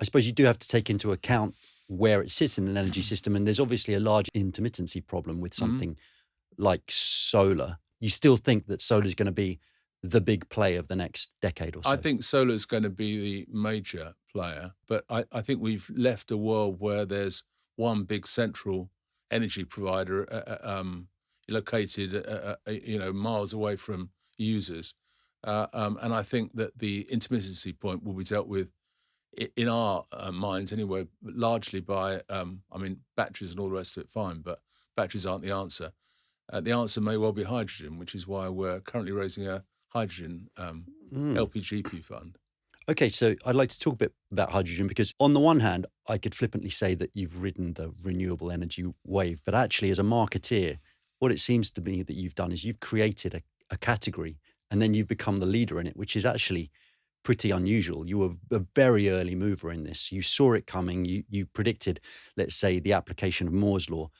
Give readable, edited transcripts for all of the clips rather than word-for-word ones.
I suppose you do have to take into account where it sits in an energy system. And there's obviously a large intermittency problem with something like solar. You still think that solar is going to be the big play of the next decade or so? I think solar is going to be the major player, but I think we've left a world where there's one big central energy provider located, miles away from users. And I think that the intermittency point will be dealt with in our minds anyway, largely by, batteries and all the rest of it, fine, but batteries aren't the answer. The answer may well be hydrogen, which is why we're currently raising a hydrogen LPGP fund. Okay, so I'd like to talk a bit about hydrogen because on the one hand, I could flippantly say that you've ridden the renewable energy wave, but actually as a marketeer, what it seems to me that you've done is you've created a category and then you've become the leader in it, which is actually pretty unusual. You were a very early mover in this. You saw it coming. You predicted, let's say, the application of Moore's law.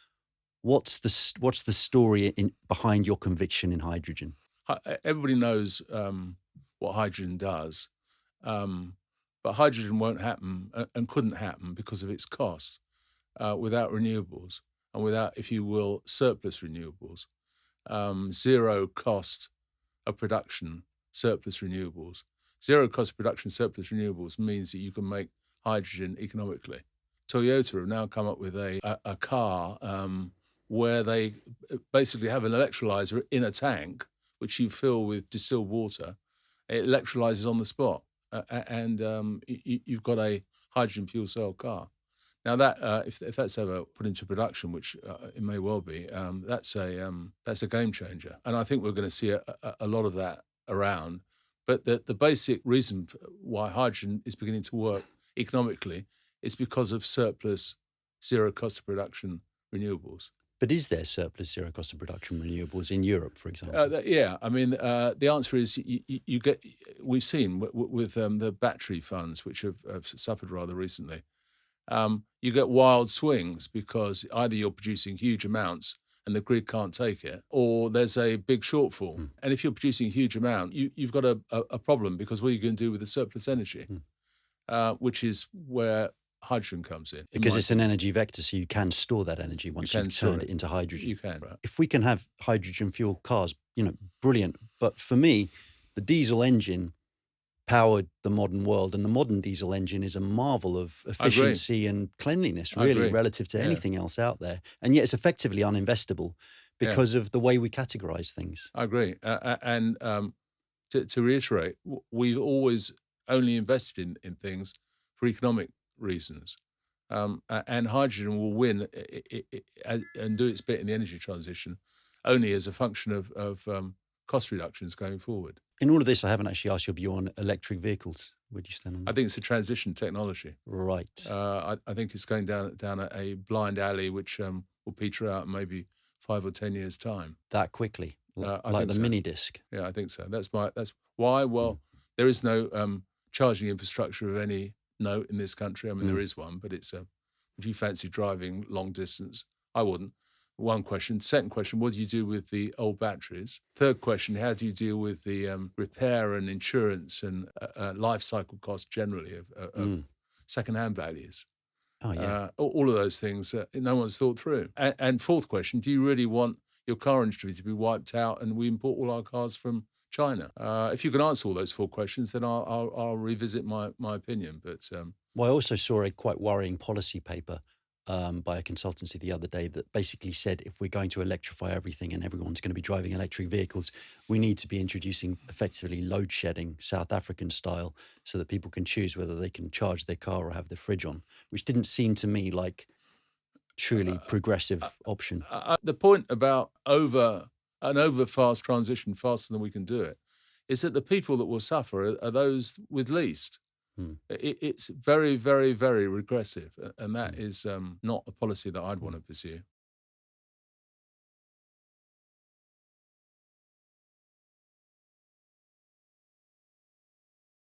What's the story behind your conviction in hydrogen? Everybody knows what hydrogen does, but hydrogen won't happen and couldn't happen because of its cost without renewables and without, if you will, surplus renewables. Zero cost of production, surplus renewables. Zero cost of production, surplus renewables means that you can make hydrogen economically. Toyota have now come up with a car where they basically have an electrolyzer in a tank, which you fill with distilled water. It electrolyzes on the spot, and you've got a hydrogen fuel cell car. Now that if that's ever put into production, which it may well be, that's a game changer, and I think we're going to see a lot of that around. But the basic reason why hydrogen is beginning to work economically is because of surplus zero cost of production renewables. But is there surplus zero cost of production renewables in Europe, for example? The answer is you get. We've seen with the battery funds, which have suffered rather recently. You get wild swings because either you're producing huge amounts and the grid can't take it, or there's a big shortfall. And if you're producing a huge amount, you've got a problem because what are you going to do with the surplus energy, which is where hydrogen comes in. Because it's an energy vector, so you can store that energy once you've turned it into hydrogen. You can. Right. If we can have hydrogen fuel cars, brilliant. But for me, the diesel engine powered the modern world, and the modern diesel engine is a marvel of efficiency and cleanliness, really, relative to anything else out there. And yet it's effectively uninvestable because of the way we categorize things. I agree. And to reiterate, we've always only invested in things for economic reasons. And hydrogen will win and do its bit in the energy transition only as a function of cost reductions going forward. In all of this, I haven't actually asked your view on electric vehicles. Where do you stand on that? I think it's a transition technology. Right. I think it's going down a blind alley which will peter out in maybe 5 or 10 years' time. That quickly, I like think the so. mini disc. Yeah, I think so. That's why. Well, there is no charging infrastructure of any note in this country. I mean, there is one, but it's would you fancy driving long distance? I wouldn't. One question. Second question, what do you do with the old batteries? Third question, how do you deal with the repair and insurance and life cycle costs generally of second-hand values? Oh, yeah. All of those things no one's thought through. And fourth question, do you really want your car industry to be wiped out and we import all our cars from China? If you can answer all those four questions, then I'll revisit my opinion. But Well, I also saw a quite worrying policy paper by a consultancy the other day that basically said if we're going to electrify everything and everyone's going to be driving electric vehicles, we need to be introducing effectively load shedding, South African style, so that people can choose whether they can charge their car or have the fridge on, which didn't seem to me like truly progressive option. The point about over fast transition, faster than we can do it, is that the people that will suffer are those with least. It's very, very, very regressive, and that is not a policy that I'd want to pursue.